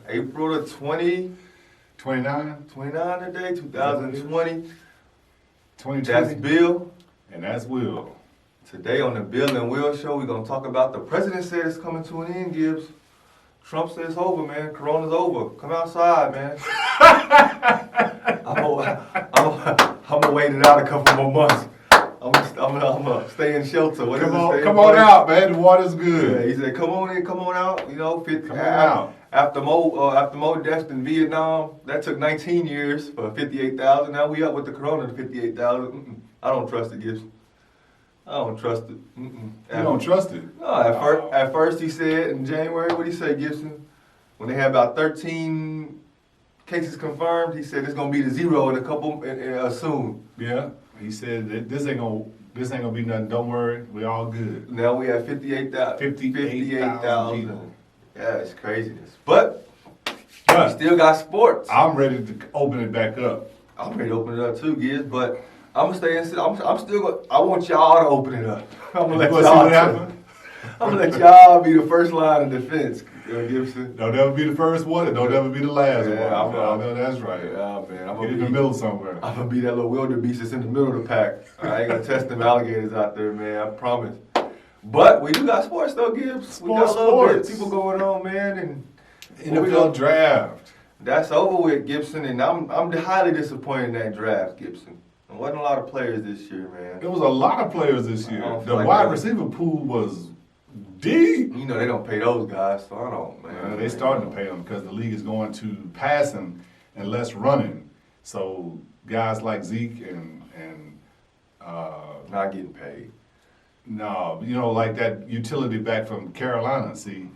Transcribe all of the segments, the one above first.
April the 29? 29 today, 2020. 2020. That's Bill. And that's Will. Today on the Bill and Will Show, we're going to talk about the president said it's coming to an end, Gibbs. Trump said it's over, man. Corona's over. Come outside, man. I'm gonna wait it out a couple more months. I'm gonna stay in shelter. Come on out, man. The water's good. Yeah, he said, come on in, come on out. You know, Come on out. After more deaths in Vietnam, that took 19 years for 58,000. Now we up with the corona to 58,000. I don't trust it, Gibbs. I don't trust it. You don't trust it? No, at first he said in January, what did he say, Gibson? When they had about 13 cases confirmed, he said it's gonna be to zero in a couple soon. Yeah. He said that this ain't gonna be nothing. Don't worry, we all good. Now we have 58,000. 58,000 people. Yeah, it's craziness. But we still got sports. I'm ready to open it back up. I'm ready to open it up too, Gibbs. But I'm gonna stay in. I'm still gonna. I want y'all to open it up. I'm gonna let y'all be the first line of defense, Gibson. Don't ever be the first one, and don't ever be the last one. I know that's right. Yeah, man. I'm Get in the middle somewhere. I'm gonna be that little wildebeest that's in the middle of the pack. I ain't gonna test them alligators out there, man. I promise. But we do got sports though, Gibbs. We got a little bit of people going on, man, and NFL draft. That's over with, Gibson, and I'm highly disappointed in that draft, Gibson. There wasn't a lot of players this year, man. There was a lot of players this year. The wide receiver pool was deep. You know they don't pay those guys, so I don't, man. They starting to pay them because the league is going to passing and less running. So guys like Zeke and not getting paid. No, you know, like that utility back from Carolina. See,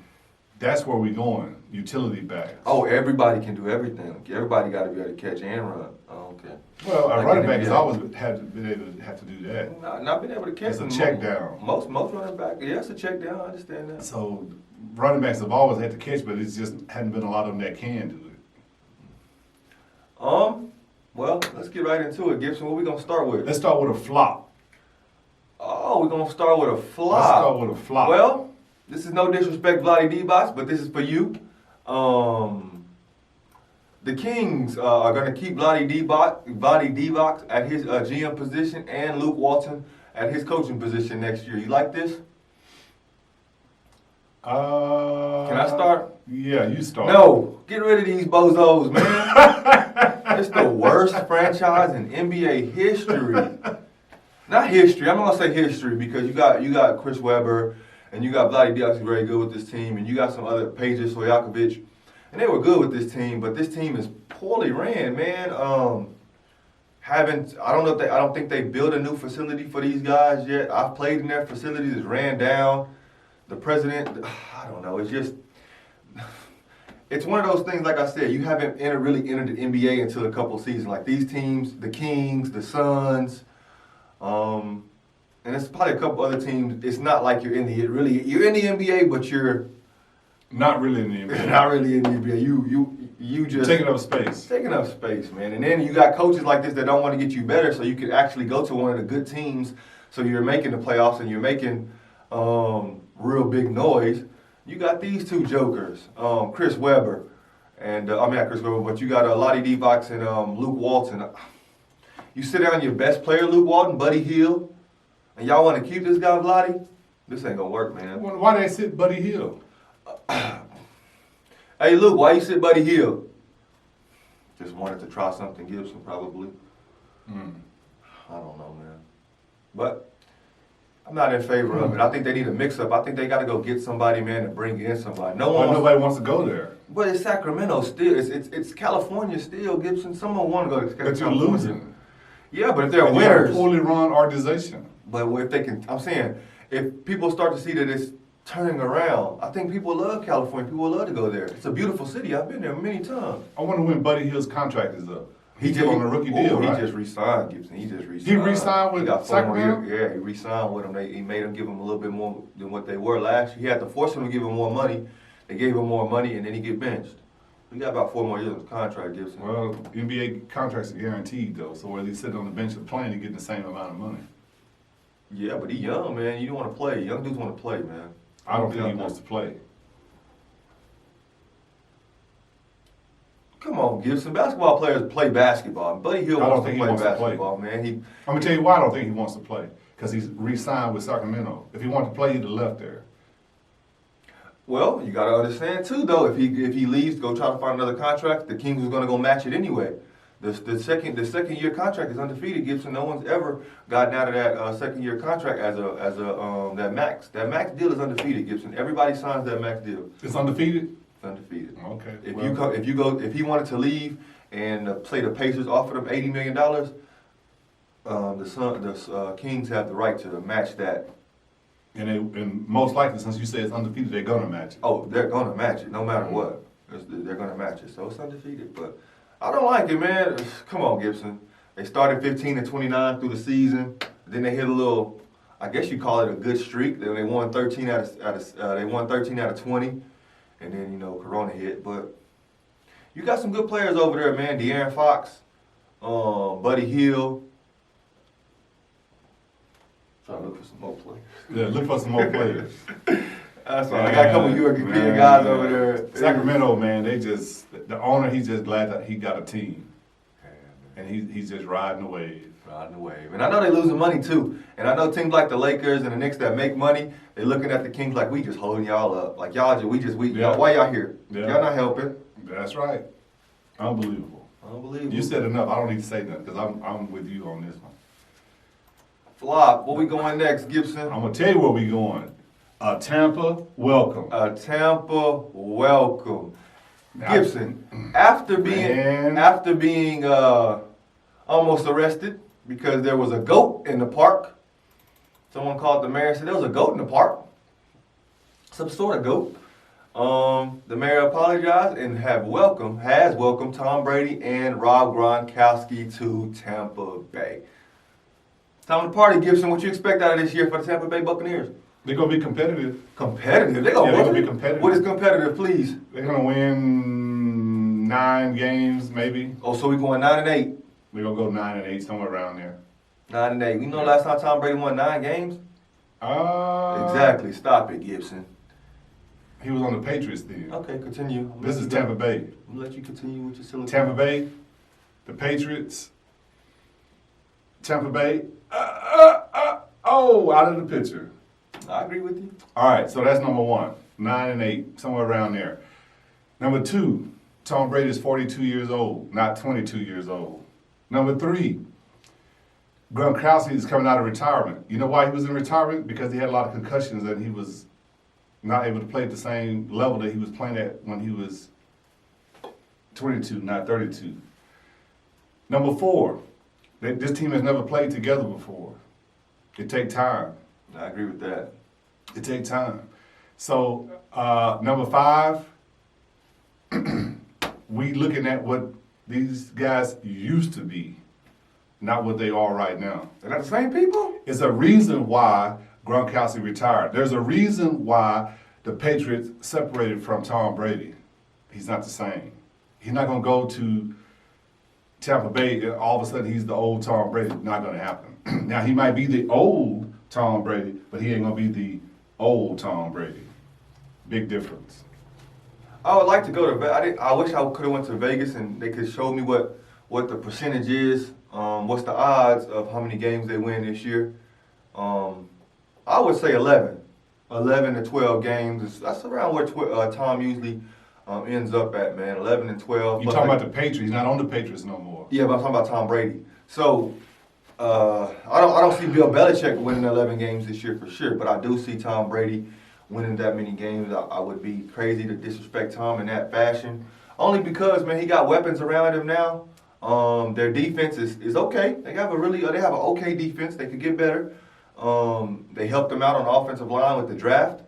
that's where we going. Utility backs. Oh, everybody can do everything. Everybody got to be able to catch and run. Oh, okay. Well, a running back has always been able to do that. Not been able to catch. It's a check down. Most running back, yeah, it's a check down. I understand that. So running backs have always had to catch, but it's just hadn't been a lot of them that can do it. Well, let's get right into it, Gibson. What we gonna start with? Let's start with a flop. Oh, we're gonna start with a flop. Let's start with a flop. Well, this is no disrespect, Vlade Divac, but this is for you. The Kings are going to keep Vlade Divac at his GM position and Luke Walton at his coaching position next year. You like this? Can I start? Yeah, you start. No, get rid of these bozos, man. It's the worst franchise in NBA history. Not history. I'm not gonna say history because you got Chris Webber and you got Vlade Divac who's very good with this team, and you got some other Peja Stojakovic, and they were good with this team, but this team is poorly ran, man. I don't think they built a new facility for these guys yet. I've played in their facilities. It's ran down. The president, I don't know. It's one of those things. Like I said, you haven't really entered the NBA until a couple seasons. Like these teams, the Kings, the Suns. And it's probably a couple other teams. It's not like you're in the NBA, but you're not really in the NBA. Not really in the NBA. You just taking up space. Taking up space, man. And then you got coaches like this that don't want to get you better, so you can actually go to one of the good teams. So you're making the playoffs and you're making real big noise. You got these two jokers, Chris Webber, and not Chris Webber, but you got Vlade Divac and Luke Walton. You sit down your best player, Luke Walton, Buddy Hield, and y'all want to keep this guy, Vlade? This ain't gonna work, man. Why they sit Buddy Hield? Hey, Luke, why you sit Buddy Hield? Just wanted to try something, Gibson, probably. I don't know, man. But I'm not in favor of it. I think they need a mix-up. I think they got to go get somebody, man, and bring in somebody. Nobody wants to go there. But it's Sacramento still. It's California still, Gibson. Someone want to go to California. But you're losing. Yeah, but if they're winners. A poorly run organization. But if they can, I'm saying, if people start to see that it's turning around, I think people love California. People love to go there. It's a beautiful city. I've been there many times. I wonder when Buddy Hield's contract is up. He's on a rookie deal, right? He just re-signed, Gibson. He just re-signed. He re-signed with Sacramento? Yeah, he re-signed with them. He made them give him a little bit more than what they were last year. He had to force them to give him more money. They gave him more money, and then he get benched. We got about 4 more years of the contract, Gibson. Well, NBA contracts are guaranteed, though. So whether he's sitting on the bench or playing, he's getting the same amount of money. Yeah, but he's young, man. You don't want to play. Young dudes want to play, man. I don't think he wants to play. Come on, Gibson. Basketball players play basketball. Buddy Hield I don't wants to think he play wants to play. basketball, man. I'm gonna tell you why I don't think he wants to play. Because he's re-signed with Sacramento. If he wanted to play, he'd have left there. Well, you got to understand too, though. If he leaves, go try to find another contract. The Kings was going to go match it anyway. The second year contract is undefeated. Gibson, no one's ever gotten out of that second year contract as a that max. That max deal is undefeated. Gibson. Everybody signs that max deal. It's undefeated. It's undefeated. Okay. If he wanted to leave and say the Pacers offered him $80 million, the Kings have the right to match that. And most likely, since you say it's undefeated, they're gonna match it. Oh, they're gonna match it no matter what. They're gonna match it, so it's undefeated. But I don't like it, man. Come on, Gibson. They started 15-29 through the season. Then they hit a little, I guess you call it a good streak. They won 13 out of 20, and then Corona hit. But you got some good players over there, man. De'Aaron Fox, Buddy Hield. Trying to look for some more players. Yeah, look for some more players. That's right. I got a couple European guys over there. Sacramento, man, the owner, he's just glad that he got a team. And he's just riding the wave. Riding the wave. And I know they losing money too. And I know teams like the Lakers and the Knicks that make money, they looking at the Kings like we just holding y'all up. Like y'all why y'all here? Yeah. Y'all not helping. That's right. Unbelievable. Unbelievable. You said enough. I don't need to say nothing because I'm with you on this one. Flop. Where we going next, Gibson? I'm gonna tell you where we going. Tampa, welcome. Tampa, welcome. Gibson, after being almost arrested because there was a goat in the park. Someone called the mayor and said there was a goat in the park. Some sort of goat. The mayor apologized and has welcomed Tom Brady and Rob Gronkowski to Tampa Bay. Time to party, Gibson. What you expect out of this year for the Tampa Bay Buccaneers? They're gonna be competitive. Competitive? They're gonna be competitive. What is competitive, please? They're gonna win 9 games, maybe. Oh, so we going 9-8. We're gonna go 9-8, somewhere around there. 9-8. You know last time Tom Brady won 9 games? Exactly. Stop it, Gibson. He was on the Patriots then. Okay, continue. This is Tampa Bay. I'm gonna let you continue with your silly. Tampa Bay, the Patriots. Tampa Bay. Out of the picture. I agree with you. All right, so that's number 1. 9-8, somewhere around there. Number 2, Tom Brady is 42 years old, not 22 years old. Number 3, Gronkowski is coming out of retirement. You know why he was in retirement? Because he had a lot of concussions and he was not able to play at the same level that he was playing at when he was 22, not 32. Number 4, this team has never played together before. It takes time. I agree with that. It takes time. So, number 5, we looking at what these guys used to be, not what they are right now. They're not the same people? It's a reason why Gronkowski retired. There's a reason why the Patriots separated from Tom Brady. He's not the same. He's not going to go to Tampa Bay and all of a sudden he's the old Tom Brady. Not going to happen. Now, he might be the old Tom Brady, but he ain't going to be the old Tom Brady. Big difference. I would like to go to Vegas. I wish I could have went to Vegas and they could show me what the percentage is. What's the odds of how many games they win this year? I would say 11. 11 to 12 games. That's around where Tom usually ends up at, man. 11 and 12. You're talking about the Patriots. He's not on the Patriots no more. Yeah, but I'm talking about Tom Brady. So I don't see Bill Belichick winning 11 games this year for sure, but I do see Tom Brady winning that many games. I would be crazy to disrespect Tom in that fashion. Only because, man, he got weapons around him now. Their defense is okay. They have an okay defense. They could get better. They helped them out on the offensive line with the draft.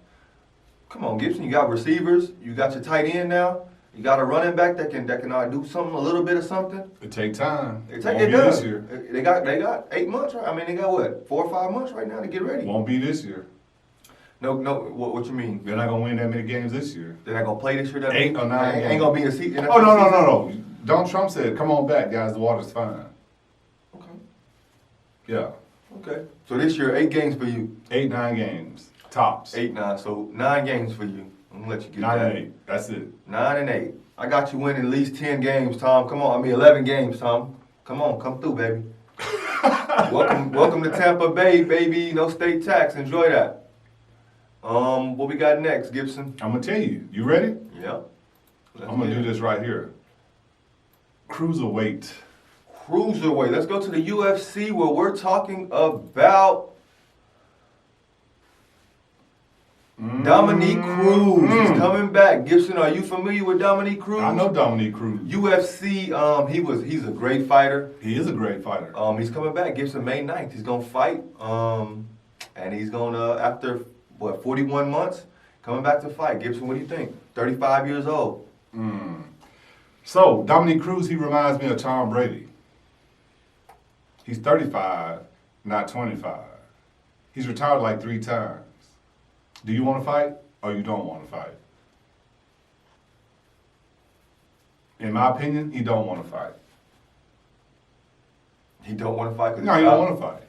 Come on, Gibson. You got receivers. You got your tight end now. You got a running back that can do something, a little bit of something. It take time. It does. They got 8 months, right? I mean, they got what, 4 or 5 months right now to get ready. Won't be this year. No. What you mean? They're not gonna win that many games this year. They're not gonna play this year. 8 or 9. Ain't gonna be a season. Oh no. Donald Trump said, "Come on back, guys. The water's fine." Okay. Yeah. Okay. So this year, 8 games for you. 8, 9 games tops. 8, 9. So 9 games for you. I'm gonna let you get 9 that. and 8. That's it. 9-8. I got you winning at least 10 games, Tom. Come on. I mean 11 games, Tom. Come on, come through, baby. welcome to Tampa Bay, baby. No state tax. Enjoy that. What we got next, Gibson? I'm gonna tell you. You ready? Yeah. I'm gonna do this right here. Cruiserweight. Cruiserweight. Let's go to the UFC where we're talking about Dominique Cruz. He's coming back. Gibson, are you familiar with Dominique Cruz? I know Dominique Cruz. UFC, he's a great fighter. He is a great fighter. He's coming back. Gibson, May 9th. He's gonna fight. And he's gonna, after 41 months, coming back to fight. Gibson, what do you think? 35 years old. So, Dominique Cruz, he reminds me of Tom Brady. He's 35, not 25. He's retired like 3 times. Do you want to fight or you don't want to fight? In my opinion, he don't want to fight. He don't want to fight? No, he don't want to fight.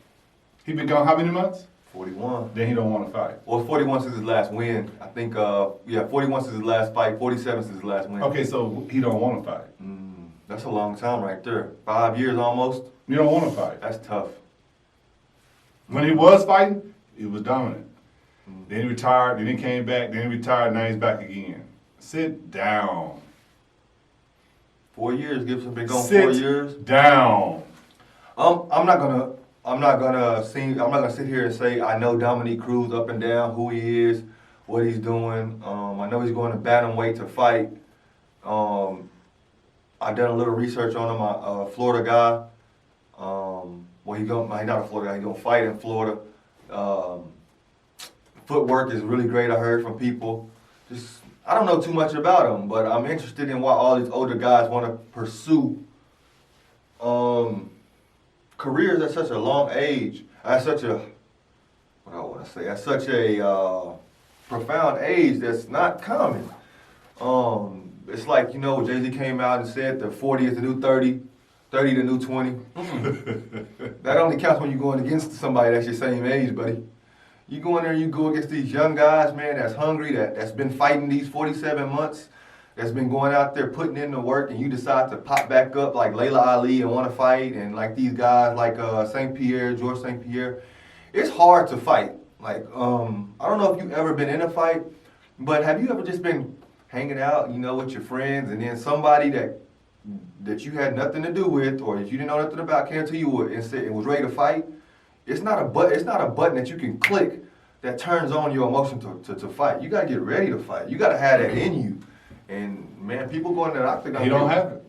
He been gone how many months? 41. Then he don't want to fight. Well, 41 since his last win. I think, 41 since his last fight, 47 since his last win. Okay, so he don't want to fight. That's a long time right there. 5 years almost. You don't want to fight. That's tough. When he was fighting, he was dominant. Then he retired, then he came back, then he retired, now he's back again. Sit down. 4 years, Gibson been gone Sit 4 years. down. I'm not gonna sit here and say I know Dominique Cruz up and down, who he is, what he's doing. I know he's going to bantamweight to fight. I done a little research on him. A Florida guy. He's not a Florida guy. He's gonna fight in Florida. Footwork is really great. I heard from people. I don't know too much about him, but I'm interested in why all these older guys want to pursue careers at such a long age, at such a profound age that's not common. It's like, Jay-Z came out and said the 40 is the new 30, 30 the new 20. That only counts when you're going against somebody that's your same age, buddy. You go in there and you go against these young guys, man, that's hungry, that's been fighting these 47 months, that's been going out there putting in the work, and you decide to pop back up like Layla Ali and want to fight, and like these guys like George St. Pierre. It's hard to fight. Like, I don't know if you've ever been in a fight, but have you ever just been hanging out, with your friends, and then somebody that you had nothing to do with or that you didn't know nothing about came to you and was ready to fight? It's not a button that you can click that turns on your emotion to fight. You gotta get ready to fight. You gotta have that in you. And man, people going to the octagon. He don't have it.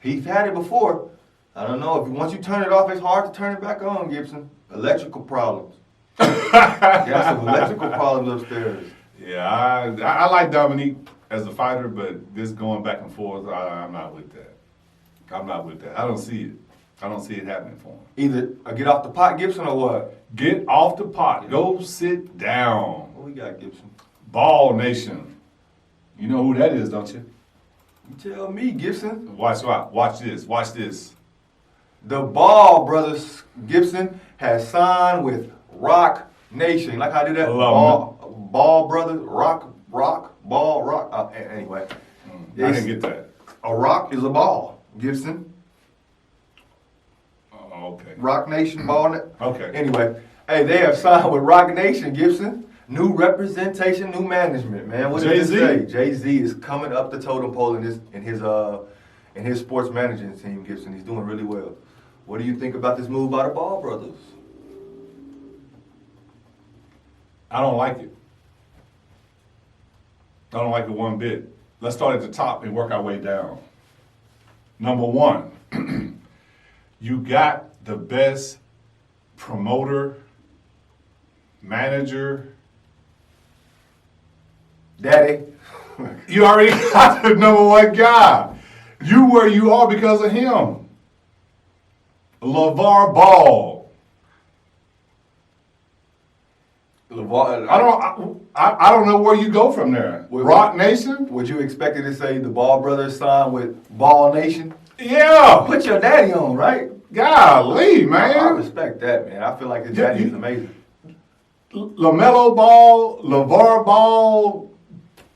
He's had it before. I don't know. Once you turn it off, it's hard to turn it back on, Gibson. Electrical problems. Got some electrical problems upstairs. Yeah, I like Dominique as a fighter, but this going back and forth, I'm not with that. I'm not with that. I don't see it. I don't see it happening for him. Either get off the pot, Gibson, or what? Get off the pot. Go sit down. What we got, Gibson? Ball Nation. You know who that is, don't you? You tell me, Gibson. Watch this. Watch this. The Ball brothers, Gibson, has signed with Rock Nation. Like how I did that? Ball brothers, Rock. Anyway. I didn't get that. A rock is a ball, Gibson. Okay. Rock Nation, Ball. Okay. Anyway, hey, they have signed with Rock Nation, Gibson. New representation, new management, man. What did Jay-Z? you say? Jay-Z is coming up the totem pole in his sports managing team, Gibson. He's doing really well. What do you think about this move by the Ball brothers? I don't like it. I don't like it one bit. Let's start at the top and work our way down. Number one, you got the best promoter, manager. Daddy. You already got the number one guy. You where you are because of him. LaVar Ball. LaVar, I don't know where you go from there. Rock Nation? Would you expect it to say the Ball brothers signed with Ball Nation? Yeah. Put your daddy on, right? Golly, I man. respect that, man. I feel like his daddy is amazing. LaMelo Ball, LaVar Ball,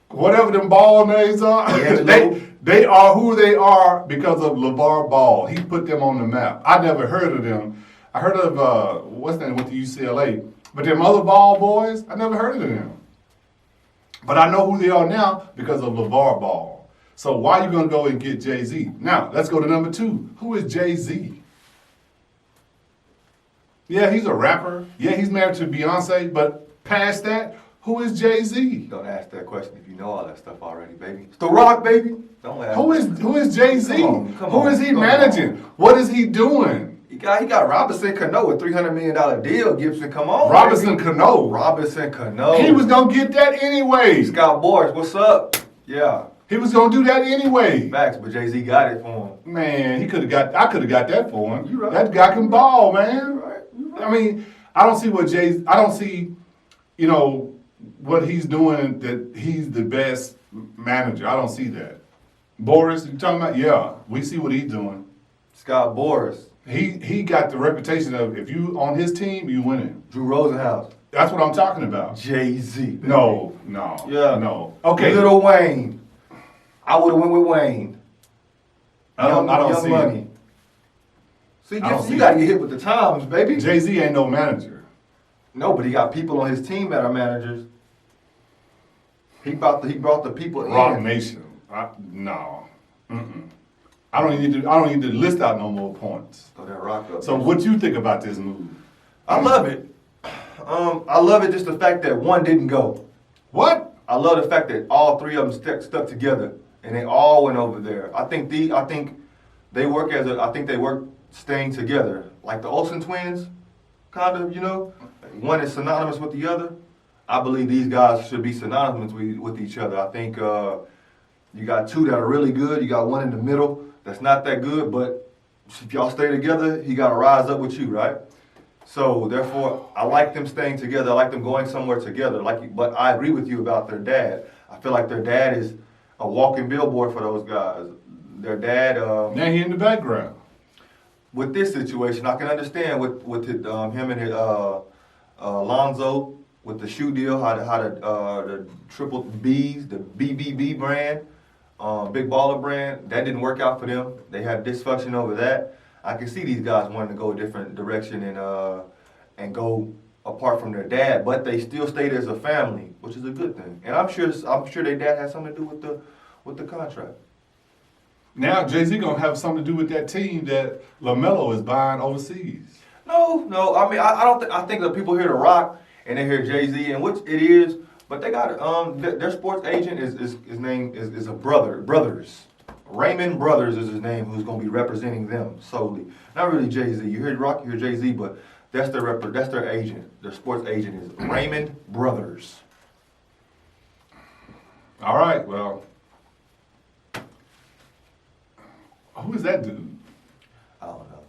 whatever them ball names are, they are who they are because of LaVar Ball. He put them on the map. I never heard of them. I heard of, what's that, went to UCLA. But them other ball boys, I never heard of them. But I know who they are now because of LaVar Ball. So why are you going to go and get Jay-Z? Now, let's go to number 2. Who is Jay-Z? Yeah, he's a rapper. Yeah, he's married to Beyonce. But past that, who is Jay-Z? Don't ask that question if you know all that stuff already, baby. It's The Rock, baby. Don't ask. Who is Jay-Z? Who is he managing? On. What is he doing? He got Robinson Cano, a $300 million deal. Gibson, come on. Robinson baby. Cano. Robinson Cano. He was going to get that anyway. Scott Boris, what's up? Yeah. He was going to do that anyway. Facts, but Jay-Z got it for him. Man, I could have got that for him. You right. That guy can ball, man. You right. I mean, I don't see, what he's doing, that he's the best manager. I don't see that. Boris, you talking about? Yeah, we see what he's doing. Scott Boris. He got the reputation of, if you on his team, you winning. Drew Rosenhaus. That's what I'm talking about. Jay-Z. No. Yeah. No. Okay. Little Wayne. I would have went with Wayne. I don't see money. it. See, you got to get hit with the times, baby. Jay-Z ain't no manager. No, but he got people on his team that are managers. He brought the people Rock in. Nation. No. Mm-mm. I don't need to list out no more points. Throw that rock up. So what you think about this move? I love it. I love it, just the fact that one didn't go. What? I love the fact that all three of them stuck together and they all went over there. I think they work staying together, like the Olsen twins, kind of. One is synonymous with the other. I believe these guys should be synonymous with each other. I think you got two that are really good. You got one in the middle that's not that good, but if y'all stay together, he got to rise up with you, right? So therefore, I like them staying together. I like them going somewhere together. But I agree with you about their dad. I feel like their dad is a walking billboard for those guys. Their dad. Now he in the background. With this situation, I can understand with him and his Lonzo with the shoe deal, how the triple B's, the BBB brand, Big Baller brand, that didn't work out for them. They had dysfunction over that. I can see these guys wanting to go a different direction and go apart from their dad, but they still stayed as a family, which is a good thing. And I'm sure their dad had something to do with the contract. Now Jay-Z gonna have something to do with that team that LaMelo is buying overseas. No. I mean, I think that people hear The Rock and they hear Jay-Z, and which it is, but they got their sports agent his name is a brothers. Raymond Brothers is his name, who's going to be representing them solely. Not really Jay-Z. You hear Rock, you hear Jay-Z, but that's their agent. Their sports agent is Raymond Brothers. All right, well, who is that dude? I don't know.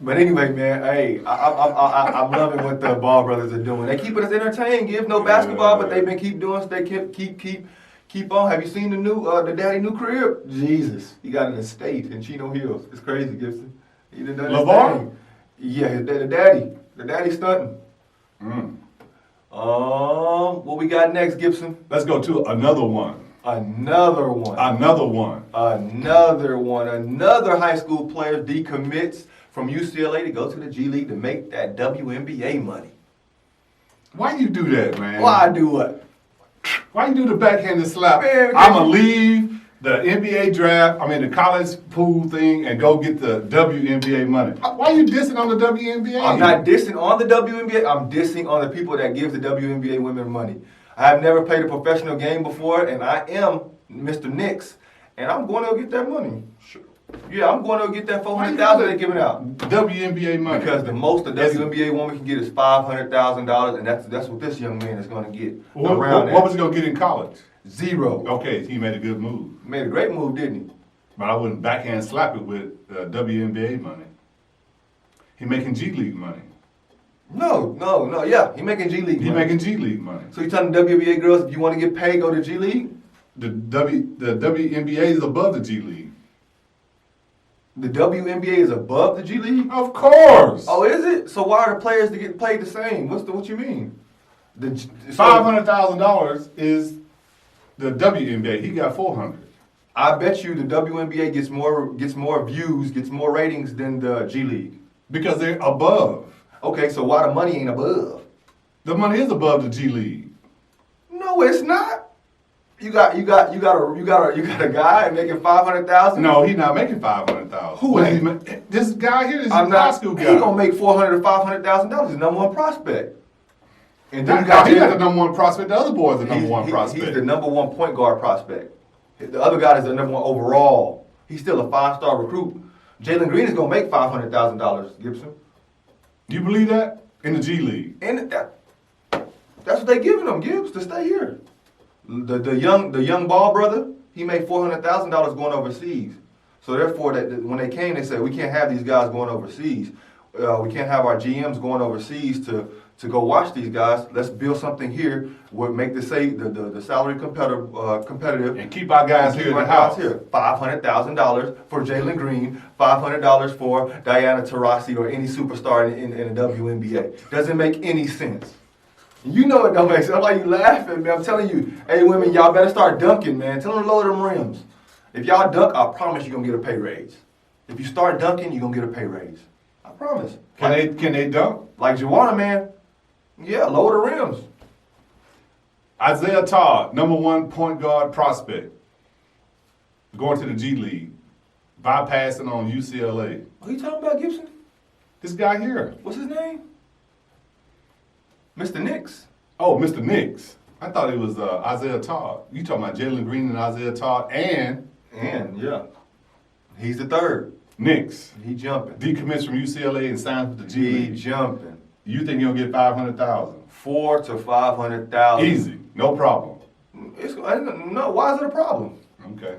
But anyway, man, hey, I'm loving what the Ball brothers are doing. They keeping us entertained. Give no basketball, but they've been keep doing so they keep on. Have you seen the daddy new crib? Jesus, he got an estate in Chino Hills. It's crazy, Gibson. He done his LaVar? thing. Yeah, the daddy stunting. What we got next, Gibson? Let's go to another one. Another high school player decommits from UCLA to go to the G League to make that WNBA money. Why you do that, man? Why do what? Why you do the backhanded slap? Man, I'ma leave the NBA draft, the college pool thing, and go get the WNBA money. Why you dissing on the WNBA? I'm not dissing on the WNBA. I'm dissing on the people that give the WNBA women money. I have never played a professional game before, and I am Mr. Knicks, and I'm going to get that money. Sure. Yeah, I'm going to get that $400,000 they're giving out. WNBA money. Because the most a WNBA woman can get is $500,000, and that's what this young man is going to get. What was he going to get in college? 0. Okay, he made a good move. Made a great move, didn't he? But I wouldn't backhand slap it with WNBA money. He making G League money. No. Yeah, he making G League money. He making G League money. So you telling WNBA girls, if you want to get paid, go to G League? The WNBA is above the G League. The WNBA is above the G League? Of course. Oh, is it? So why are the players to get paid the same? What you mean? $500,000 is the WNBA. He got 400. I bet you the WNBA gets more views, gets more ratings than the G League. Because they're above. Okay, so why the money ain't above? The money is above the G League. No, it's not. You got a guy making 500,000. No, he's not making 500,000. Who ain't? This guy here is a I'm high not. school He guy. gonna make $400,000 to $500,000. He's the number one prospect. And then He's you got not the number one prospect. The other boy is the number one prospect. He's the number one point guard prospect. The other guy is the number one overall. He's still a 5-star recruit. Jalen Green is gonna make $500,000. Gibson. You believe that in the G League? And that's what they giving him, Gibbs, to stay here. The young Ball brother, he made $400,000 going overseas. So therefore, that when they came, they said we can't have these guys going overseas. We can't have our GMs going overseas to go watch these guys. Let's build something here. We'll make the salary competitive And keep our guys here in the house. $500,000 for Jalen Green, $500 for Diana Taurasi or any superstar in the WNBA. Doesn't make any sense. You know it don't make sense. That's why you laughing, man. I'm telling you, hey women, y'all better start dunking, man. Tell them to lower them rims. If y'all dunk, I promise you're gonna get a pay raise. If you start dunking, you're gonna get a pay raise. I promise. Can they dunk? Like Joanna, man. Yeah, lower the rims. Isaiah Todd, number one point guard prospect, going to the G League, bypassing on UCLA. What are you talking about, Gibson? This guy here. What's his name? Mr. Nix. Oh, Mr. Nix. I thought it was Isaiah Todd. You talking about Jalen Green and Isaiah Todd and Yeah. He's the third. Nix. He jumping. Decommits from UCLA and signs with the G He League. jumping. You think you'll get 500,000? $400,000 to $500,000. Easy, no problem. No, why is it a problem? Okay.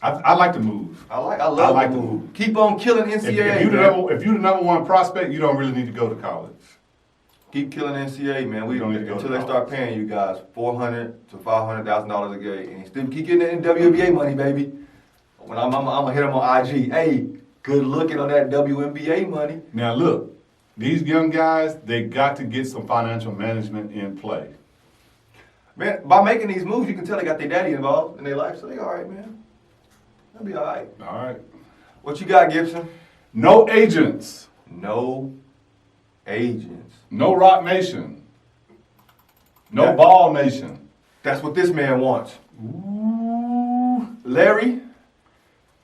I like to move. I love like the to move. move. Keep on killing If NCAA. you're man. the number one prospect, you don't really need to go to college. Keep killing NCAA, man. You don't need to go Until to they start college. paying you guys $400,000 to $500,000 a game, and you still keep getting that WNBA money, baby. When I'm gonna hit them on IG. Hey, good looking on that WNBA money. Now look, these young guys, they got to get some financial management in play. Man, by making these moves, you can tell they got their daddy involved in their life. So they all right, man. They'll be all right. All right. What you got, Gibson? No agents. No agents. No Rock Nation. No Yeah. Ball Nation. That's what this man wants. Ooh. Larry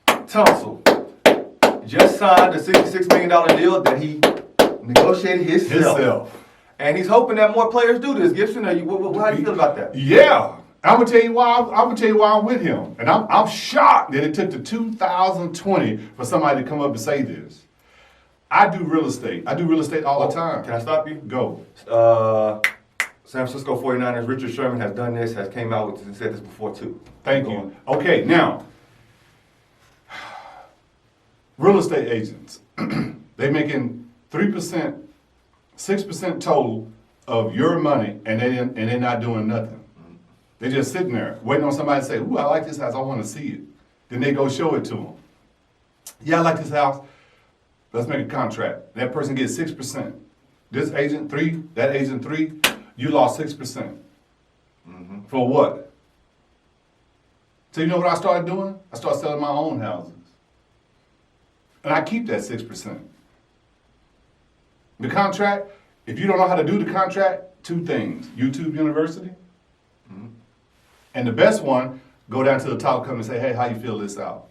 Tunsil just signed a $66 million deal that he negotiated himself. And he's hoping that more players do this. Gibson, how do you feel about that? Yeah. I'm gonna tell you why. I'm gonna tell you why I'm with him, and I'm shocked that it took to 2020 for somebody to come up and say this. I do real estate. I do real estate all the time. Can I stop you? Go. San Francisco 49ers, Richard Sherman has done this, has came out with and said this before too. Thank Go you. on. Okay, now, real estate agents, they making 3%, 6% total of your money, and they're not doing nothing. They're just sitting there waiting on somebody to say, "Ooh, I like this house. I want to see it." Then they go show it to them. Yeah, I like this house. Let's make a contract. That person gets 6%. This agent 3, that agent 3, you lost 6%. For what? So you know what I started doing? I started selling my own houses. And I keep that 6%. The contract, if you don't know how to do the contract, 2 things. YouTube University. And the best one, go down to the top, come and say, "Hey, how you fill this out?"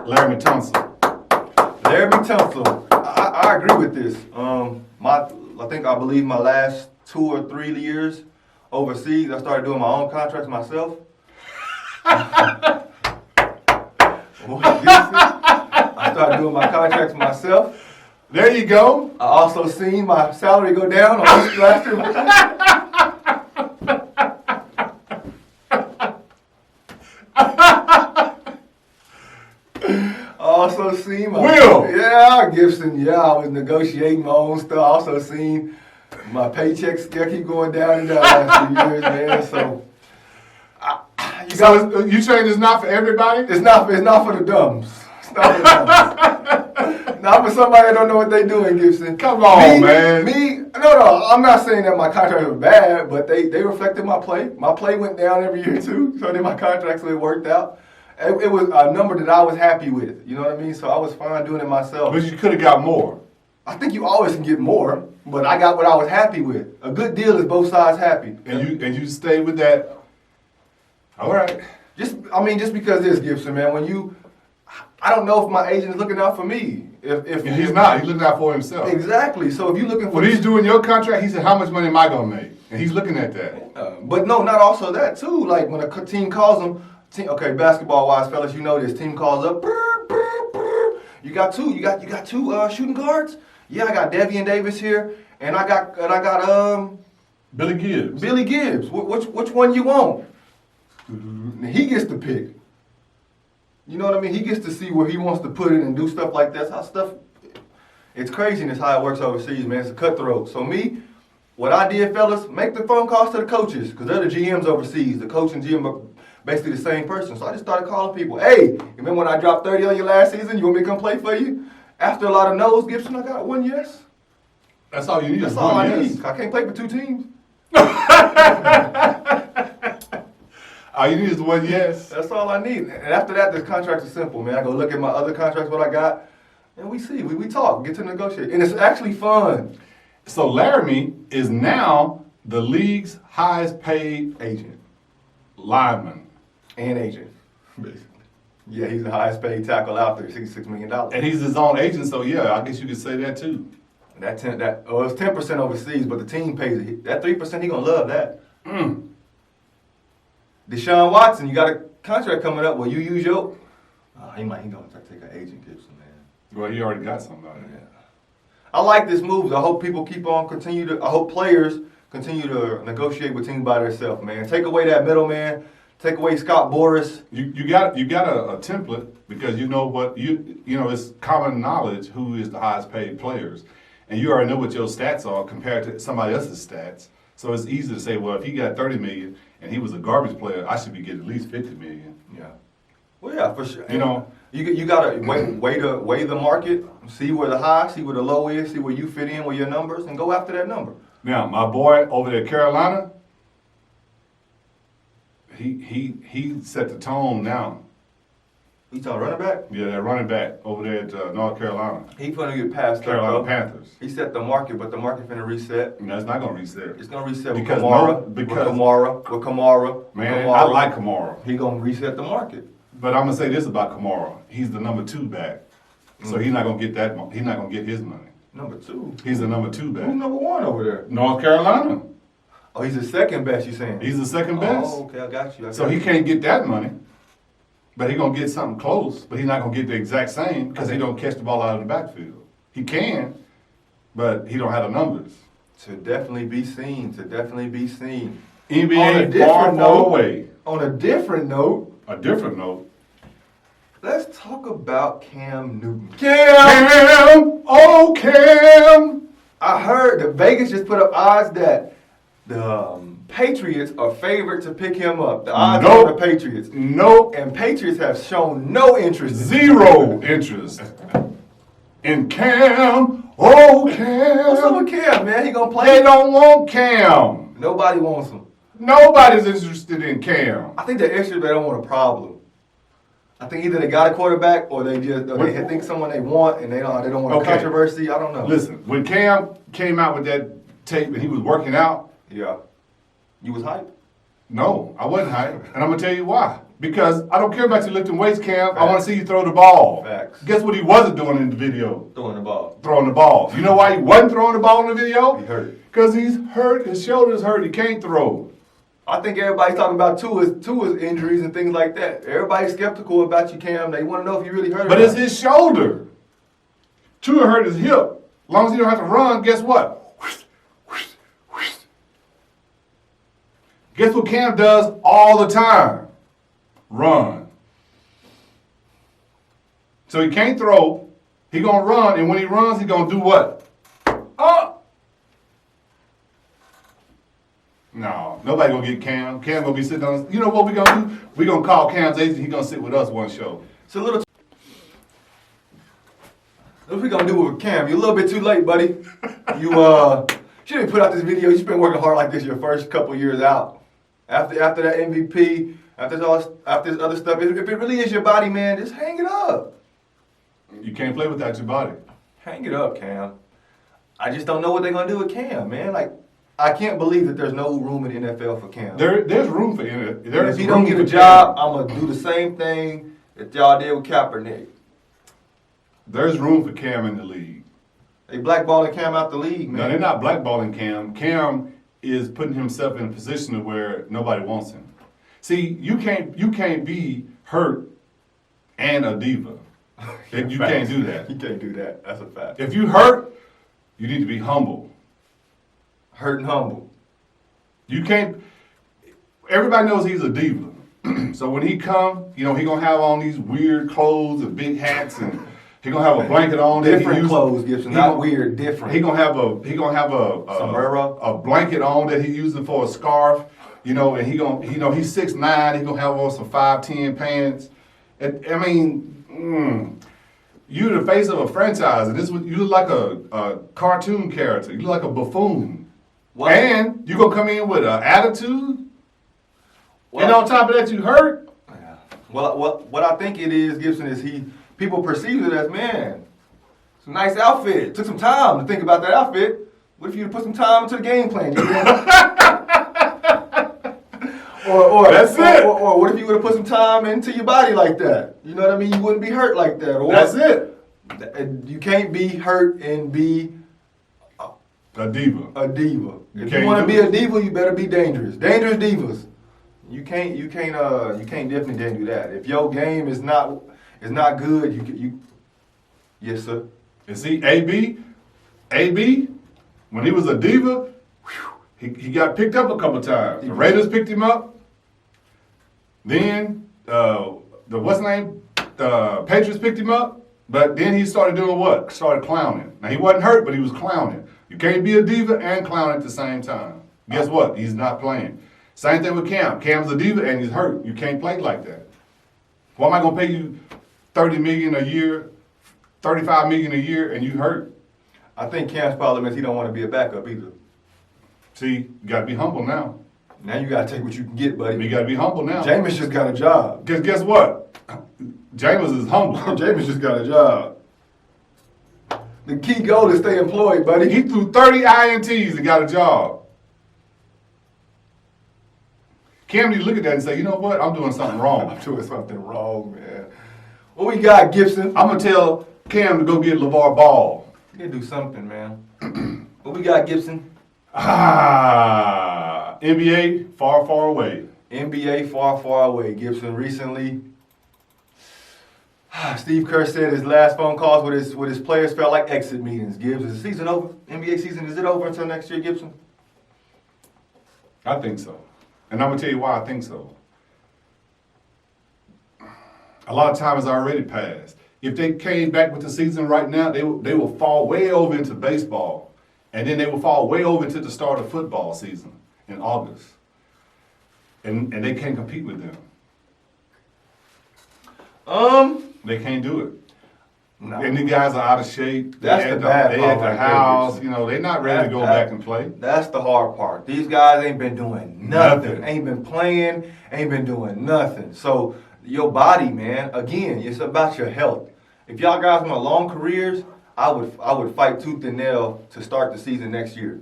Larry Tunsil. Larry Tunsil. I agree with this. I believe my last 2 or 3 years overseas, I started doing my own contracts myself. I started doing my contracts myself. There you go. I also seen my salary go down on this last 2 months. Also seen my Will. Yeah, Gibson. Yeah, I was negotiating my own stuff. Also seen My paychecks still keep going down and down last few years, man. So, You saying it's not for everybody? it's not for the dumbs. It's not for the dumbs. Not for somebody that don't know what they doing, Gibson. Come on, man. No, I'm not saying that my contract was bad, but they reflected my play. My play went down every year too, so then my contract so it worked out. It was a number that I was happy with. You know what I mean? So I was fine doing it myself. But you could have got more. I think you always can get more, but I got what I was happy with. A good deal is both sides happy. And you stayed with that. All right. Just because this, Gibson, man. I don't know if my agent is looking out for me. If He's not. He's looking out for himself. Exactly. So if you're looking for When he's doing your contract, he said, how much money am I going to make? And he's looking at that. But no, not also that too. Like when a team calls them, okay, basketball-wise, fellas, you know this. Team calls up. You got two. You got two shooting guards. Yeah, I got Devian Davis here, and I got Billy Gibbs. Billy Gibbs. Which one you want? He gets to pick. You know what I mean? He gets to see where he wants to put it and do stuff like that. That's how it's craziness how it works overseas, man. It's a cutthroat. So me, what I did, fellas, make the phone calls to the coaches, because they're the GMs overseas. The coach and GM are basically the same person. So I just started calling people. Hey, remember when I dropped 30 on you last season? You want me to come play for you? After a lot of no's, Gibson, I got one yes. That's all you need. That's all I need. I can't play for two teams. All you need is one yes. That's all I need. And after that, this contract is simple, man. I go look at my other contracts, what I got, and we see. We talk, get to negotiate. And it's actually fun. So Laramie is now the league's highest paid Agent. lineman. And agent, basically. Yeah, he's the highest paid tackle out there, $66 million. And he's his own agent, so yeah, I guess you could say that too. It's 10% overseas, but the team pays it. That 3%, he gonna love that. Deshaun Watson, you got a contract coming up. Will you use your? He gonna take an agent, Gibson, man. Well, you already got somebody. Yeah. I like this move. I hope people I hope players continue to negotiate with teams by themselves, man. Take away that middleman. Take away Scott Boras. You got a template because you know what you know it's common knowledge who is the highest paid players, and you already know what your stats are compared to somebody else's stats. So it's easy to say, well, if he got 30 million and he was a garbage player, I should be getting at least 50 million. Yeah. Well, yeah, for sure. You know, you gotta weigh the market, see where the high, see where the low is, see where you fit in with your numbers, and go after that number. Now, my boy over there, Carolina, he set the tone now. You talking running back? Yeah, that running back over there at North Carolina. He finna get past Carolina Panthers. He set the market, but the market finna reset. No, it's not gonna reset. It's gonna reset Because with Kamara. Man, I like Kamara. He gonna reset the market. But I'm gonna say this about Kamara: he's the number 2 back, so he's not gonna get that. He's not gonna get his money. Number 2. He's the number 2 Who's back. number 1 over there? North Carolina. Oh, he's the second best. You saying? He's the second best. Oh, okay, I got you. So he can't get that money, but he's gonna get something close. But he's not gonna get the exact same because he don't catch the ball out of the backfield. He can, but he don't have the numbers. To definitely be seen. NBA far away. On a different note. A different note. Let's talk about Cam Newton. Cam! Oh, Cam! I heard that Vegas just put up odds that the Patriots are favored to pick him up. The odds are on the Patriots. Nope. And Patriots have shown no interest. Zero interest in Cam. Oh, Cam! What's up with Cam, man? He gonna play? They don't want Cam. Nobody wants him. Nobody's interested in Cam. I think the issue is they don't want a problem. I think either they got a quarterback or they think someone they want and they don't want a controversy. I don't know. Listen, when Cam came out with that tape and he was working out, yeah, you was hyped. No, I wasn't hyped, and I'm gonna tell you why. Because I don't care about you lifting weights, Cam. Facts. I want to see you throw the ball. Facts. Guess what he wasn't doing in the video? Throwing the ball. Throwing the ball. You know why he wasn't throwing the ball in the video? He hurt. Because he's hurt. His shoulder's hurt. He can't throw. I think everybody's talking about Tua's injuries and things like that. Everybody's skeptical about you, Cam. They want to know if you really hurt. But it's his shoulder. Tua hurt his hip. As long as he don't have to run, guess what? Guess what Cam does all the time? Run. So he can't throw. He gonna run, and when he runs, he gonna do what? now. Nobody gonna get Cam. Cam gonna be sitting on. You know what we gonna do? We gonna call Cam's agent. He gonna sit with us one show. It's a little. What we gonna do with Cam? You're a little bit too late, buddy. You shouldn't put out this video. You've been working hard like this your first couple years out. After that MVP, after this other stuff, if it really is your body, man, just hang it up. You can't play without your body. Hang it up, Cam. I just don't know what they're gonna do with Cam, man. Like, I can't believe that there's no room in the NFL for Cam. There's room for it. If he don't get a job, I'm gonna do the same thing that y'all did with Kaepernick. There's room for Cam in the league. They blackballing Cam out the league, man. No, they're not blackballing Cam. Cam is putting himself in a position to where nobody wants him. See, you can't be hurt and a diva. You can't do that. You can't do that. That's a fact. If you hurt, you need to be humble. Hurt and humble. You can't. Everybody knows he's a diva. So when he come, he gonna have on these weird clothes and big hats, and he gonna have a blanket on. Different clothes, Gibson. Not weird. Different. He gonna have a sombrero, a blanket on that he using for a scarf. And he's 6'9". He gonna have on some 5'10" pants. You're the face of a franchise, and you look like a cartoon character. You look like a buffoon. What? And you gonna come in with an attitude, and on top of that, you hurt. Yeah. Well, what I think it is, Gibson, is people perceive it as, man, it's a nice outfit. Took some time to think about that outfit. What if you put some time into the game plan? Or that's it. Or what if you would have put some time into your body like that? You know what I mean? You wouldn't be hurt like that. Or that's it. You can't be hurt and be a diva. If you want to be a diva, you better be dangerous. Dangerous divas. You can't definitely do that. If your game is not good, you yes, sir. And see, AB, when he was a diva, he got picked up a couple times. The Raiders picked him up. Then the Patriots picked him up. But then he started doing what? Started clowning. Now he wasn't hurt, but he was clowning. You can't be a diva and clown at the same time. Guess what? He's not playing. Same thing with Cam. Cam's a diva and he's hurt. You can't play like that. Why am I gonna pay you $30 million a year, $35 million a year, and you hurt? I think Cam's problem is he don't want to be a backup either. See, you gotta be humble now. Now you gotta take what you can get, buddy. You gotta be humble now. Jameis just got a job. Guess what? Jameis is humble. Jameis just got a job. The key goal is stay employed, buddy. He threw 30 INTs and got a job. Cam, you look at that and say, you know what? I'm doing something wrong. I'm doing something wrong, man. What we got, Gibson? I'm going to tell Cam to go get LaVar Ball. You gotta do something, man. What we got, Gibson? NBA, far, far away. NBA, far, far away. Gibson recently, Steve Kerr said his last phone calls with his players felt like exit meetings. Gibbs, is the season over? NBA season, is it over until next year, Gibson? I think so. And I'm going to tell you why I think so. A lot of time has already passed. If they came back with the season right now, they will fall way over into baseball. And then they will fall way over into the start of football season in August. And they can't compete with them. They can't do it. No. And the guys are out of shape. That's the bad part. They at the house. They're not ready to go back and play. That's the hard part. These guys ain't been doing nothing. Ain't been playing. Ain't been doing nothing. So your body, man, again, it's about your health. If y'all guys want long careers, I would fight tooth and nail to start the season next year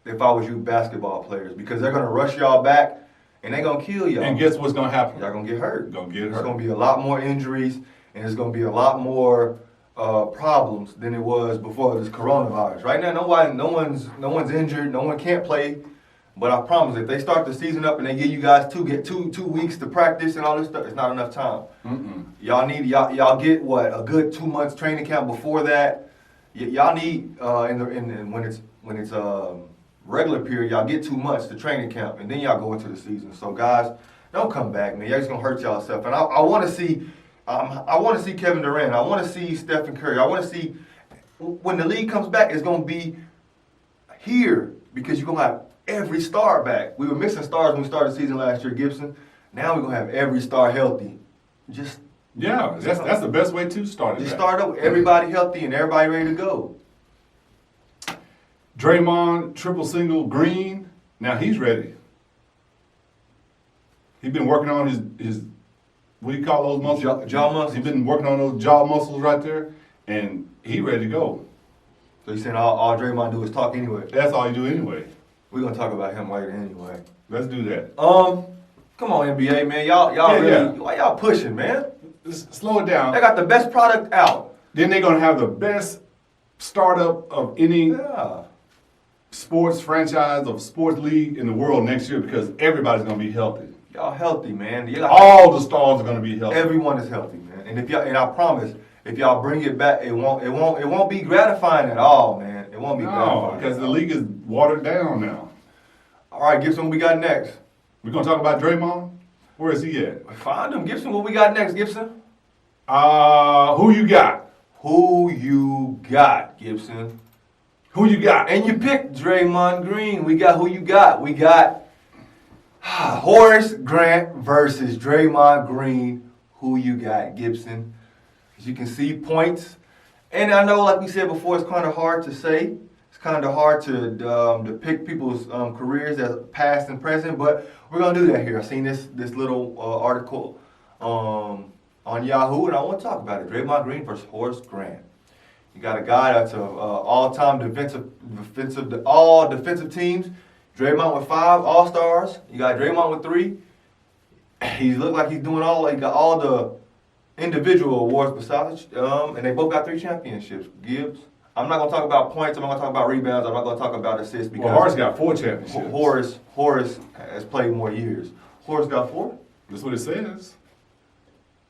if I was you basketball players, because they're gonna rush y'all back and they're gonna kill y'all. And guess what's gonna happen? Y'all gonna get hurt. There's gonna be a lot more injuries, and there's gonna be a lot more problems than it was before this coronavirus. Right now, no one's injured. No one can't play. But I promise, if they start the season up and they give you guys two weeks to practice and all this stuff, it's not enough time. Y'all get what, a good 2 months training camp before that. Y'all need when it's regular period, y'all get 2 months to training camp, and then y'all go into the season. So guys, don't come back, man. Y'all just gonna hurt y'allself. And I want to see Kevin Durant. I want to see Stephen Curry. I want to see when the league comes back. It's gonna be here because you're gonna have every star back. We were missing stars when we started the season last year, Gibson. Now we're going to have every star healthy. Just that's the best way to start it. Just start up with everybody healthy and everybody ready to go. Draymond, triple single, Green. Now he's ready. He's been working on his what do you call those muscles? Jaw muscles. He's been working on those jaw muscles right there, and he ready to go. So you saying all Draymond do is talk anyway? That's all you do anyway. We're gonna talk about him later anyway. Let's do that. Come on NBA man, y'all really why y'all pushing, man? Slow it down. They got the best product out. Then they're gonna have the best startup of any sports franchise of sports league in the world next year because everybody's gonna be healthy. Y'all healthy, man. All the stars are gonna be healthy. Everyone is healthy, man. And I promise, if y'all bring it back, it won't be gratifying at all, man. It won't be gratifying. Because the league is watered down now. All right, Gibson, what we got next? We're gonna talk about Draymond. Where is he at? Find him, Gibson. What we got next, Gibson? Who you got? Who you got, Gibson? Who you got? And you picked Draymond Green. We got who you got. We got Horace Grant versus Draymond Green. Who you got, Gibson? As you can see, points. And I know, like we said before, it's kind of hard to say. It's kind of hard to pick people's careers as past and present, but we're going to do that here. I seen this little article on Yahoo, and I want to talk about it. Draymond Green versus Horace Grant. You got a guy that's all-time all defensive teams. Draymond with 5 All-Stars. You got Draymond with 3. He look like he's doing he got all the individual awards besides, and they both got 3 championships. Gibbs. I'm not going to talk about points. I'm not going to talk about rebounds. I'm not going to talk about assists because Horace got 4 championships. Horace has played more years. Horace got 4. That's what it says.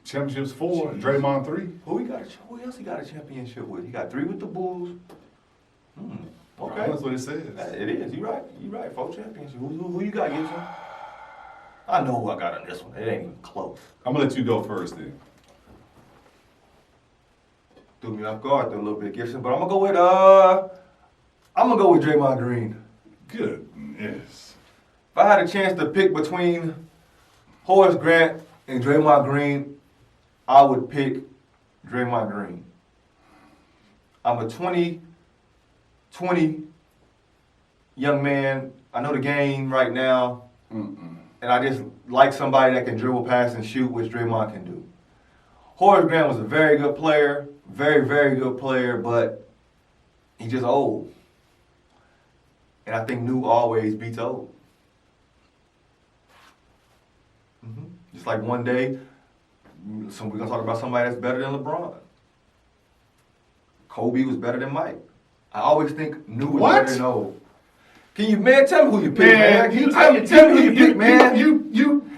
Championships 4, Draymond 3. Who else he got a championship with? He got 3 with the Bulls. Okay. That's what it says. It is. You're right. 4 championships. Who you got, Gibson? I know who I got on this one. It ain't even close. I'm gonna let you go first then. Threw me off guard there a little bit, Gibson, but I'm gonna go with Draymond Green. Goodness. If I had a chance to pick between Horace Grant and Draymond Green, I would pick Draymond Green. I'm a 20 young man. I know the game right now, and I just like somebody that can dribble, pass, and shoot, which Draymond can do. Horace Grant was a very good player, very, very good player, but he's just old. And I think new always beats old. Just like one day, we're going to talk about somebody that's better than LeBron. Kobe was better than Mike. I always think new was better than old. Can you, tell me who you picked, man? Tell me who you picked, man.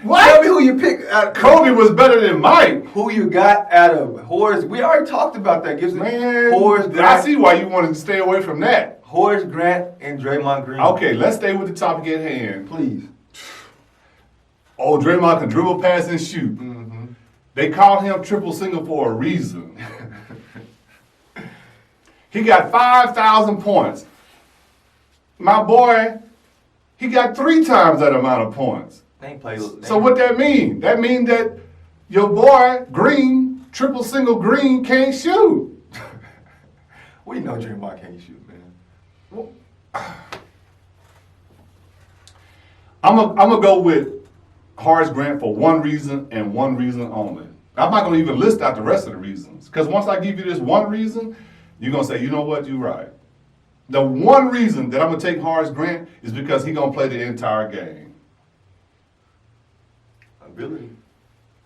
What? Tell me who you picked. Kobe was better than Mike. Who you got out of Horace? We already talked about that, Gibson. Man, Horace Grant. I see why you wanted to stay away from that. Horace Grant and Draymond Green. Okay, let's stay with the topic at hand. Please. Oh, Draymond can dribble, pass, and shoot. They called him triple single for a reason. He got 5,000 points. My boy, he got 3 times that amount of points. So what that mean? That mean that your boy, Green, triple single Green, can't shoot. We know Draymond can't shoot, man. I'm gonna go with Horace Grant for one reason and one reason only. I'm not gonna even list out the rest of the reasons. Because once I give you this one reason, you're gonna say, you know what, you're right. The one reason that I'm gonna take Horace Grant is because he's gonna play the entire game. Ability.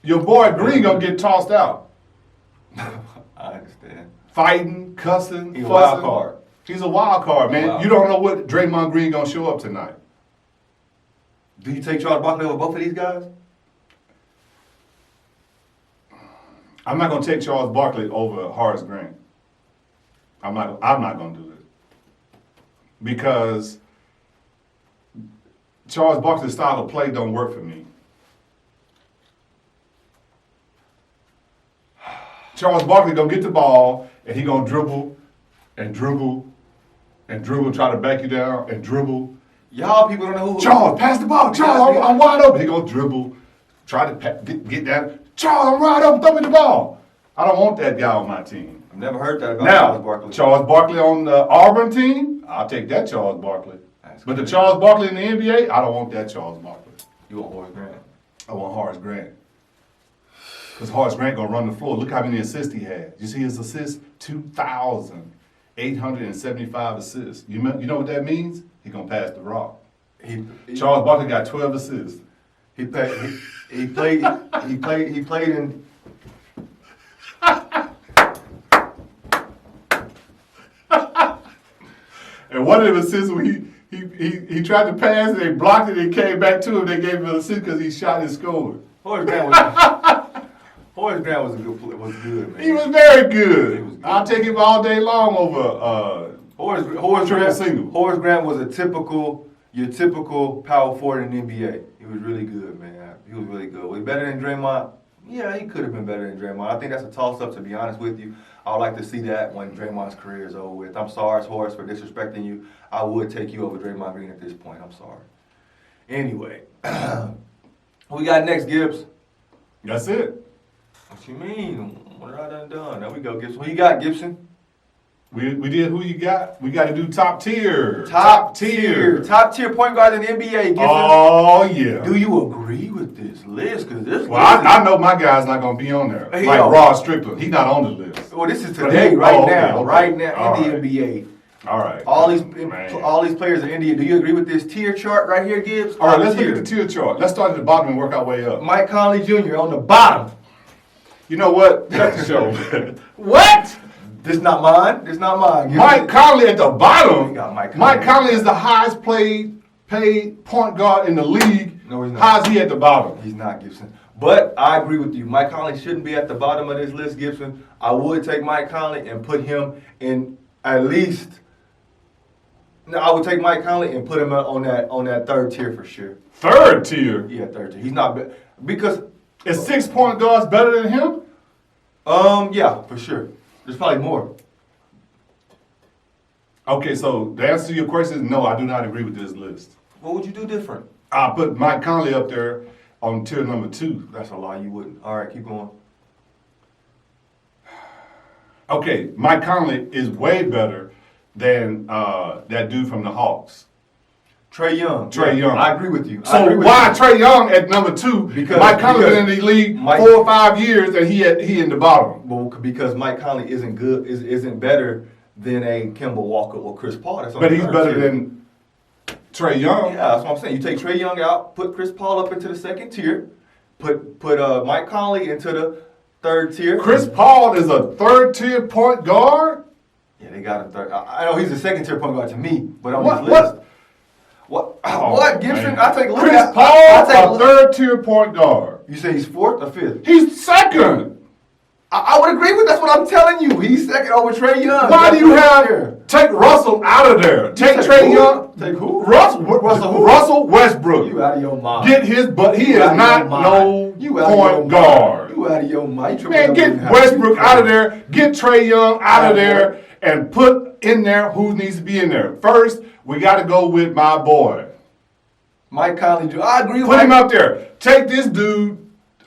Your boy Green gonna get tossed out. I understand. Fighting, cussing, He's fussing. a wild card. He's a wild card, man. You don't know what Draymond Green gonna show up tonight. Do you take Charles Barkley over both of these guys? I'm not gonna take Charles Barkley over Horace Grant. I'm not gonna do it. Because Charles Barkley's style of play don't work for me. Charles Barkley gonna get the ball and he gonna dribble and dribble and dribble, try to back you down and dribble. Y'all people don't know who. Charles, pass the ball. Charles, I'm wide open. He gonna dribble, try to get down. Charles, I'm wide open. Throw me the ball. I don't want that guy on my team. I've never heard that about Now, Charles Barkley. Charles Barkley on the Auburn team, I'll take that Charles Barkley. But the Charles Barkley in the NBA, I don't want that Charles Barkley. You want Horace Grant? I want Horace Grant. Because Horace Grant gonna run the floor. Look how many assists he had. You see his assists? 2,875 assists. You know what that means? He gonna pass the rock. Charles Barkley got 12 assists. He played in. And one of the assists when he tried to pass and they blocked it and came back to him, they gave him an assist because he shot and scored. Horace Grant was good, man. He was very good. He was good. I'll take him all day long over Horace triple single. Horace Grant was your typical power forward in the NBA. He was really good, man. He was really good. Was he better than Draymond? Yeah, he could have been better than Draymond. I think that's a toss-up, to be honest with you. I would like to see that when Draymond's career is over with. I'm sorry, Horace, for disrespecting you. I would take you over Draymond Green at this point. I'm sorry. Anyway, who we got next, Gibbs? That's it. What you mean? What I done? There we go, Gibson. Who you got, Gibson? We did who you got. We got to do top tier. Top tier point guard in the NBA, Gibson. Oh, yeah. Do you agree with this list? Because this Well, I know my guy's not going to be on there. Hey, like yo. Rod Strickland. He's not on the list. Well, this is today, right now, in the NBA. All right. All these players in India. Do you agree with this tier chart right here, Gibbs? All right, let's look at the tier chart. Let's start at the bottom and work our way up. Mike Conley Jr. on the bottom. You know what? Cut the show. What? This not mine. Mike Conley at the bottom. We got Mike Conley is the highest paid point guard in the league. No, he's not. How's he at the bottom? He's not, Gibson. But I agree with you. Mike Conley shouldn't be at the bottom of this list, Gibson. I would take Mike Conley and put him in at least. No, I would take Mike Conley and put him on that third tier for sure. Third tier? Yeah, third tier. He's not because is 6 point guards better than him? Yeah, for sure. There's probably more. Okay, so the answer to your question is no, I do not agree with this list. What would you do different? I put Mike Conley up there on tier number 2. That's a lie. You wouldn't. All right, keep going. Okay, Mike Conley is way better than that dude from the Hawks. Trae Young. Trae Young. I agree with you. So why Trae Young at number 2? Because Mike Conley been in the league 4 or 5 years and he in the bottom. Well, because Mike Conley isn't good, isn't better than a Kemba Walker or Chris Paul. That's but he's better than Trae Young. Yeah, that's what I'm saying. You take Trae Young out, put Chris Paul up into the second tier, put Mike Conley into the third tier. Chris Paul is a third tier point guard? Yeah, they got him third. I know he's a second tier point guard to me, but on What? this list. What? What? Gibson? Man. I take a look Chris at Paul, a third tier point guard. You say he's fourth or fifth? He's second. I would agree with that's what I'm telling you. He's second over Trae Young. Why do you here? take Russell out of there? Take Trae Young. Take who? Russell who? Russell Westbrook. You out of your mind. Get his butt. He is not no point guard. You out of your mind. Man, get Westbrook out of there. Get Trae Young out of there and put in there who needs to be in there. First, we got to go with my boy. Mike Conley. I agree with Put him up there. Take this dude,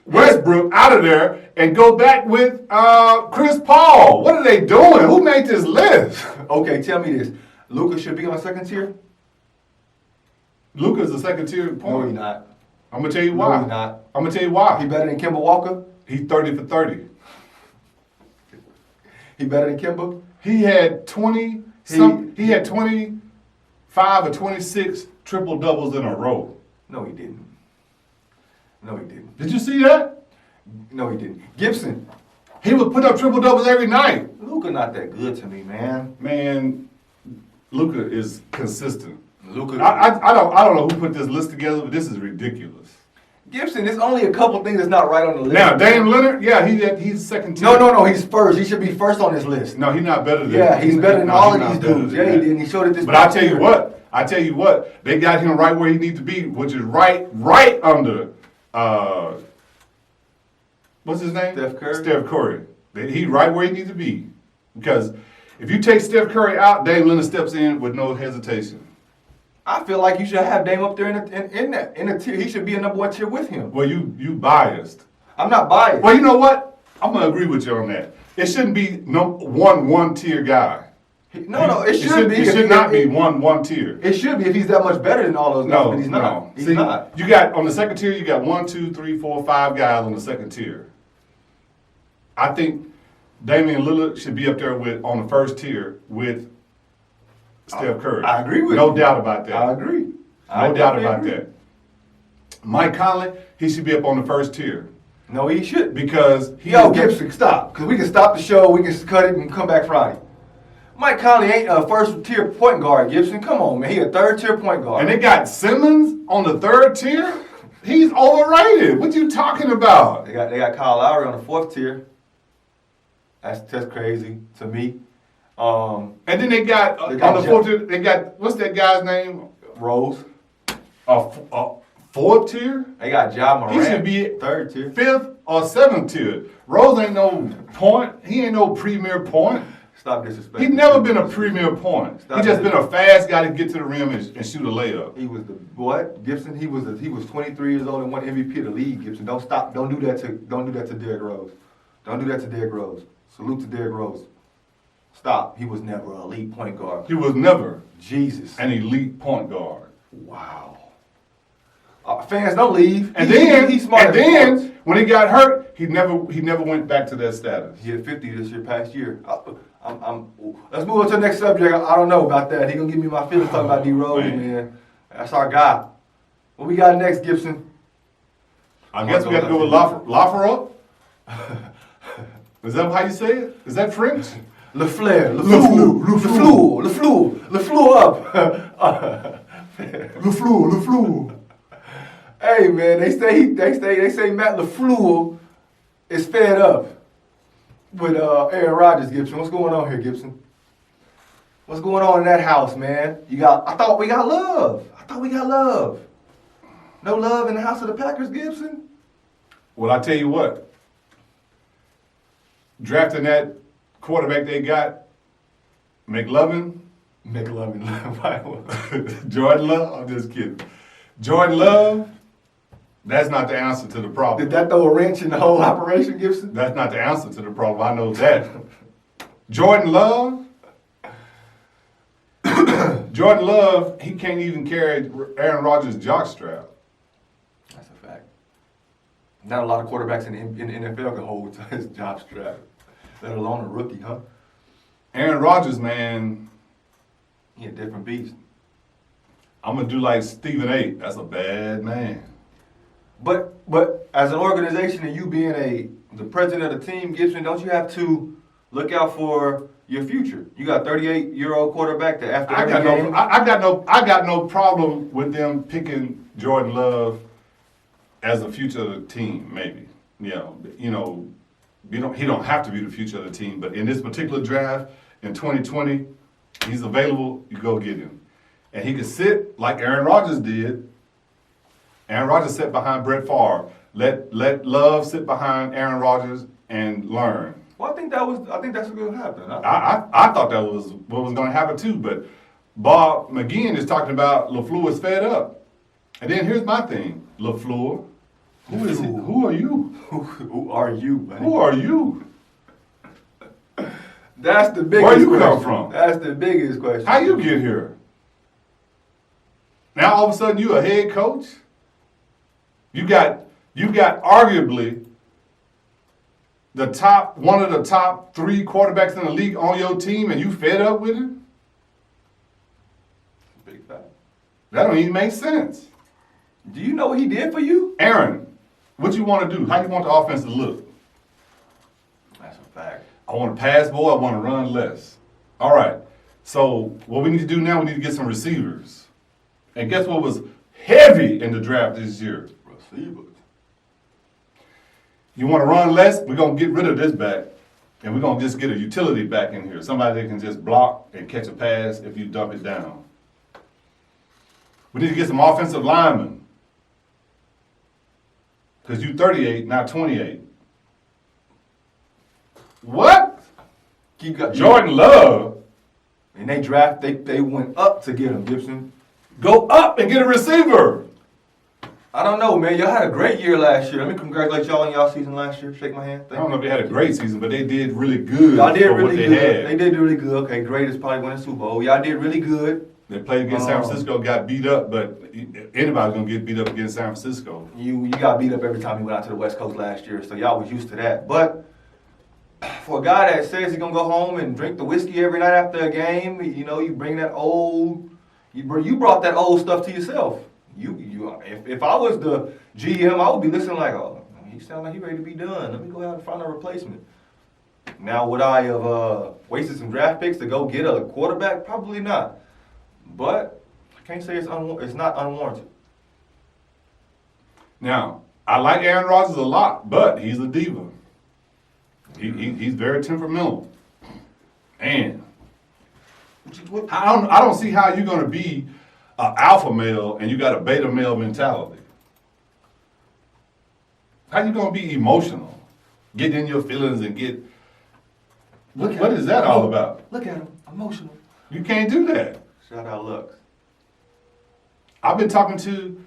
Westbrook, out of there and go back with Chris Paul. What are they doing? Who made this list? Okay, tell me this. Luka should be on second tier? Luka's the second tier No, point. he's not. I'm going to tell you why. No, he's not. I'm going to tell you why. He better than Kemba Walker? He's 30 for 30. He better than Kemba? He had 25 or 26 triple doubles in a row. No, he didn't. No, he didn't. Did you see that? No, he didn't. Gibson. He would put up triple doubles every night. Luka not that good to me, man. Man, Luka is consistent. Luka. I don't know who put this list together, but this is ridiculous. Gibson, there's only a couple things that's not right on the list. Now, Dame Leonard, yeah, he's second tier. No, he's first. He should be first on this list. No, he's not better than Yeah, he's better than all of these better dudes. than Yeah, he that. did. And he showed it this But I tell you what, they got him right where he needs to be, which is right under what's his name? Steph Curry. Steph Curry. He right where he needs to be. Because if you take Steph Curry out, Dame Leonard steps in with no hesitation. I feel like you should have Dame up there in a tier. He should be a number 1 tier with him. Well, you biased. I'm not biased. Well, you know what? I'm gonna agree with you on that. It shouldn't be one tier guy. No, it should be. It should not be one tier. It should be if he's that much better than all those guys, but he's not. No. He's See, not. You got on the second tier. You got 1, 2, 3, 4, 5 guys on the second tier. I think Damian Lillard should be up there on the first tier with Steph Curry. I agree with you. No doubt about that. I agree. No doubt about that. Mike Conley, he should be up on the first tier. No, he shouldn't. Because Yo, Gibson, stop. Because we can stop the show, we can cut it, and come back Friday. Mike Conley ain't a first-tier point guard, Gibson. Come on, man. He a third-tier point guard. And they got Simmons on the third tier? He's overrated. What you talking about? They got Kyle Lowry on the 4th tier. That's crazy to me. And then they got on the 4th tier, they got, what's that guy's name? Rose. A 4th tier? They got Ja Morant. He should be 3rd tier. 5th or 7th tier. Rose ain't no point. He ain't no premier point. Stop disrespecting. He's never been a premier point. Stop He just been a fast guy to get to the rim and shoot a layup. He was the what? Gibson. He was 23 years old and won MVP of the league. Gibson, don't stop. Don't do that to Derrick Rose. Don't do that to Derrick Rose. Salute to Derrick Rose. Stop. He was never an elite point guard. He was never Jesus. an elite point guard. Wow. Fans don't leave. And then, he's smart. When he got hurt, he never went back to that status. He had 50 this year, past year. Let's move on to the next subject. I don't know about that. He gonna give me my feelings talking about D Rose, man. That's our guy. What we got next, Gibson? I guess we got to go with LaVar up. Is that how you say it? Is that French? LaFleur up. LaFleur. Hey man, they say Matt LaFleur is fed up with Aaron Rodgers, Gibson. What's going on here, Gibson? What's going on in that house, man? I thought we got love. No love in the house of the Packers, Gibson? Well, I tell you what. Drafting that quarterback they got, McLovin. Jordan Love? I'm just kidding. Jordan Love, that's not the answer to the problem. Did that throw a wrench in the whole operation, Gibson? That's not the answer to the problem. I know that. Jordan Love, he can't even carry Aaron Rodgers' jockstrap. That's a fact. Not a lot of quarterbacks in the NFL can hold his job strap, let alone a rookie, huh? Aaron Rodgers, man, He a different beast. I'm going to do like Stephen A. That's a bad man. But as an organization and you being the president of the team, Gibson, don't you have to look out for your future? You got a 38-year-old quarterback that after every game. I got no problem with them picking Jordan Love as the future of the team. Maybe he don't have to be the future of the team. But in this particular draft in 2020, he's available. You go get him, and he can sit like Aaron Rodgers did. Aaron Rodgers sat behind Brett Favre. Let Love sit behind Aaron Rodgers and learn. Well, I think that's what's going to happen. I thought that was what was going to happen too, but Bob McGinn is talking about LaFleur is fed up. And then here's my thing, LaFleur. Who is he? Who are you? Who are you, buddy? Who are you? That's the biggest Where you question. come from? That's the biggest question. How you get here? Now all of a sudden you a head coach? You got arguably one of the top 3 quarterbacks in the league on your team, and you fed up with it? Big fact. That don't even make sense. Do you know what he did for you? Aaron, what you want to do? How you want the offense to look? That's a fact. I want to pass more. I want to run less. All right. So what we need to do now, we need to get some receivers. And guess what was heavy in the draft this year? Receivers. You want to run less? We're going to get rid of this back, and we're going to just get a utility back in here. Somebody that can just block and catch a pass if you dump it down. We need to get some offensive linemen. Because you 38, not 28. What? Keep got Jordan Love. And they went up to get him, Gibson. Go up and get a receiver. I don't know, man. Y'all had a great year last year. Let me congratulate y'all on y'all season last year. Shake my hand. I don't know if they had a great season, but they did really good. Y'all did for really what they good. had. They did really good. Okay, great is probably winning Super Bowl. Y'all did really good. They played against San Francisco, got beat up, but anybody's gonna get beat up against San Francisco. You got beat up every time you went out to the West Coast last year, so y'all was used to that. But for a guy that says he's gonna go home and drink the whiskey every night after a game, you know, you bring that old, you brought that old stuff to yourself. If I was the GM, I would be listening like, oh, he sounds like he ready to be done. Let me go out and find a replacement. Now, would I have wasted some draft picks to go get a quarterback? Probably not. But I can't say it's not unwarranted. Now, I like Aaron Rodgers a lot, but he's a diva. He's very temperamental. And I don't see how you're going to be an alpha male and you got a beta male mentality. How you going to be emotional? Get in your feelings and get... What is that all about? Look at him, emotional. You can't do that. Shout out Lux. I've been talking to...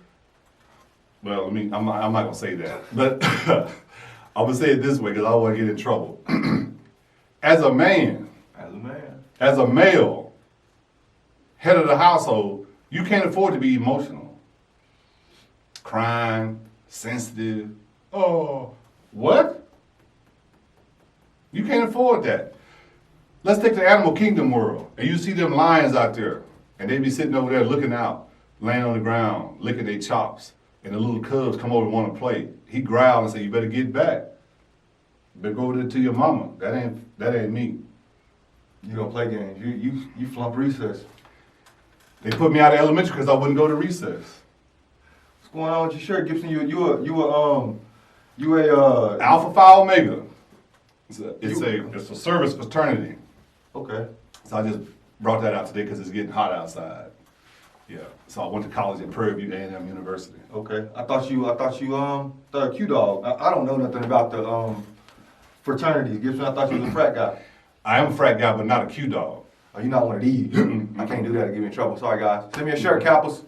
Well, I mean, I'm not going to say that. But I'm going to say it this way because I don't want to get in trouble. As a man... As a male, head of the household, you can't afford to be emotional. Crying, sensitive. Oh, what? You can't afford that. Let's take the animal kingdom world, and you see them lions out there, and they be sitting over there looking out, laying on the ground, licking their chops, and the little cubs come over and want to play. He growls and say, "You better get back. You better go over there to your mama. That ain't me." You don't play games. You flunk recess. They put me out of elementary because I wouldn't go to recess. What's going on with your shirt, Gibson? You a Alpha Phi Omega. It's a service fraternity. Okay. So I just brought that out today because it's getting hot outside. Yeah. So I went to college at Prairie View A&M University. Okay. I thought you the Q dog. I don't know nothing about the fraternities, Gibson. I thought you was a frat guy. I am a frat guy, but not a Q dog. Oh, you're not one of these. I can't do that to get me in trouble. Sorry, guys. Send me a shirt, Capples.